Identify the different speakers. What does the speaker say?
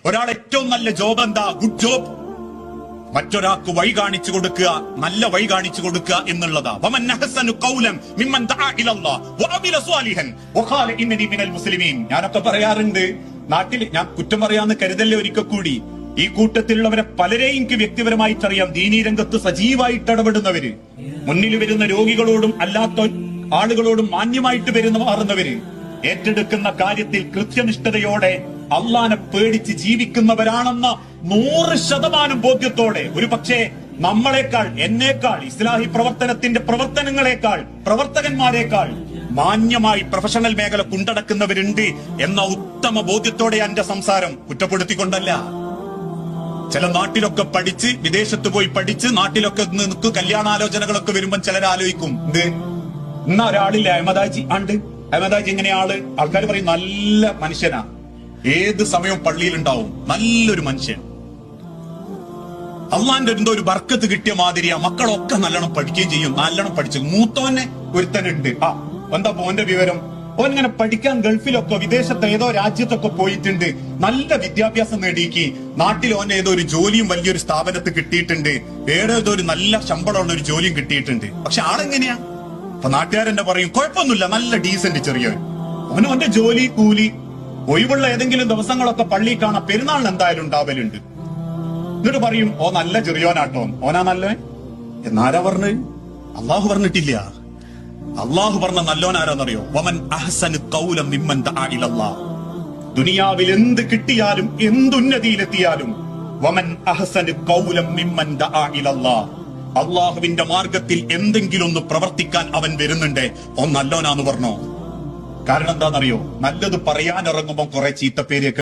Speaker 1: ഒരാൾ ഏറ്റവും നല്ല ജോബ് എന്താ? Good job. മറ്റൊരാൾക്ക് വഴി കാണിച്ചു കൊടുക്കുക, നല്ല വഴി കാണിച്ചു കൊടുക്കുക എന്നുള്ളതാ. വമൻ അഹ്സനു ഖൗലൻ മിമ്മൻ ദഅ ഇലല്ലാഹ് വഅമില സ്വാലിഹൻ വഖാല ഇന്നനി മിനൽ മുസ്ലിമീൻ. ഞാനൊക്കെ പറയാറുണ്ട്, നാട്ടിൽ ഞാൻ കുറ്റം പറയാന്ന് കരുതല്ലേ ഒരിക്കൽ കൂടി. ഈ കൂട്ടത്തിലുള്ളവരെ പലരെയും എനിക്ക് വ്യക്തിപരമായിട്ട് അറിയാം. ദീനീ രംഗത്ത് സജീവമായിട്ട് ഇടപെടുന്നവര്, മുന്നിൽ വരുന്ന രോഗികളോടും അല്ലാത്ത ആളുകളോടും മാന്യമായിട്ട് മാറുന്നവര്, ഏറ്റെടുക്കുന്ന കാര്യത്തിൽ കൃത്യനിഷ്ഠതയോടെ അള്ളാനെ പേടിച്ച് ജീവിക്കുന്നവരാണെന്ന 100% ബോധ്യത്തോടെ, ഒരു പക്ഷേ നമ്മളെക്കാൾ, എന്നേക്കാൾ, ഇസ്ലാഹി പ്രവർത്തനത്തിന്റെ പ്രവർത്തകന്മാരെക്കാൾ മാന്യമായി പ്രൊഫഷണൽ മേഖല കൊണ്ടടക്കുന്നവരുണ്ട് എന്ന ഉത്തമ ബോധ്യത്തോടെ എന്റെ സംസാരം. കുറ്റപ്പെടുത്തിക്കൊണ്ടല്ല. ചില നാട്ടിലൊക്കെ പഠിച്ച്, വിദേശത്ത് പോയി പഠിച്ച് നാട്ടിലൊക്കെ നിൽക്കും കല്യാണാലോചനകളൊക്കെ വരുമ്പോൾ ചിലരാലോചിക്കും, ഇന്ന ഒരാളില്ല അഹമ്മദാജി ഉണ്ട്. അഹമ്മദാജി എങ്ങനെയാ ആള്? ആൾക്കാർ പറയും നല്ല മനുഷ്യനാ, ഏത് സമയവും പള്ളിയിലുണ്ടാവും, നല്ലൊരു മനുഷ്യൻ, അള്ളാന്റെ എന്തോ ഒരു ബർക്കത്ത് കിട്ടിയ മാതിരിയാ. മക്കളൊക്കെ നല്ലോണം പഠിക്കുകയും ചെയ്യും. നല്ലോണം പഠിച്ചു. മൂത്തോനെ ഒരുത്തനുണ്ട്. എന്താ മോന്റെ വിവരം? ഓൻ ഇങ്ങനെ പഠിക്കാൻ ഗൾഫിലൊക്കെ വിദേശത്ത് ഏതോ രാജ്യത്തൊക്കെ പോയിട്ടുണ്ട്. നല്ല വിദ്യാഭ്യാസം നേടിക്ക്. നാട്ടിൽ ഓൻ ഏതോ ഒരു ജോലിയും വലിയൊരു സ്ഥാപനത്ത് കിട്ടിയിട്ടുണ്ട്. ഏതോ ഒരു നല്ല ശമ്പളമുള്ള ഒരു ജോലിയും കിട്ടിയിട്ടുണ്ട്. പക്ഷെ ആളെങ്ങനെയാ? അപ്പൊ നാട്ടുകാരെന്നെ പറയും കുഴപ്പമൊന്നുമില്ല, നല്ല ഡീസന്റ് ചെറിയവൻ. ഓന്റെ ജോലി കൂലി, ഒഴിവുള്ള ഏതെങ്കിലും ദിവസങ്ങളൊക്കെ പള്ളി കാണാൻ, പെരുന്നാളിന് എന്തായാലും ഉണ്ടാവലുണ്ട്. എന്നിട്ട് പറയും ഓ നല്ല ചെറിയോനാട്ടോ, ഓനാ നല്ലവൻ. എന്നാരാ പറഞ്ഞത്? അള്ളാഹു പറഞ്ഞിട്ടില്ല. അള്ളാഹു പറഞ്ഞ നല്ലോനാരാന്നറിയോ? വമൻ അഹ്സനു ഖൗലൻ മിമ്മൻ ദഅ ഇലല്ലാഹ്. ദുനിയാവിൽ എന്ത് കിട്ടിയാലും, എന്തുന്നതിയിലെത്തിയാലും, വമൻ അഹ്സനു ഖൗലൻ മിമ്മൻ ദഅ ഇലല്ലാഹ്, അള്ളാഹുവിന്റെ മാർഗത്തിൽ എന്തെങ്കിലും ഒന്ന് പ്രവർത്തിക്കാൻ അവൻ വരുന്നുണ്ട്, ഓൻ നല്ലോനാന്ന് പറഞ്ഞോ. കാരണം എന്താണെന്നറിയോ? നല്ലത് പറയാനിറങ്ങുമ്പോ കുറെ ചീത്തപ്പേരൊക്കെ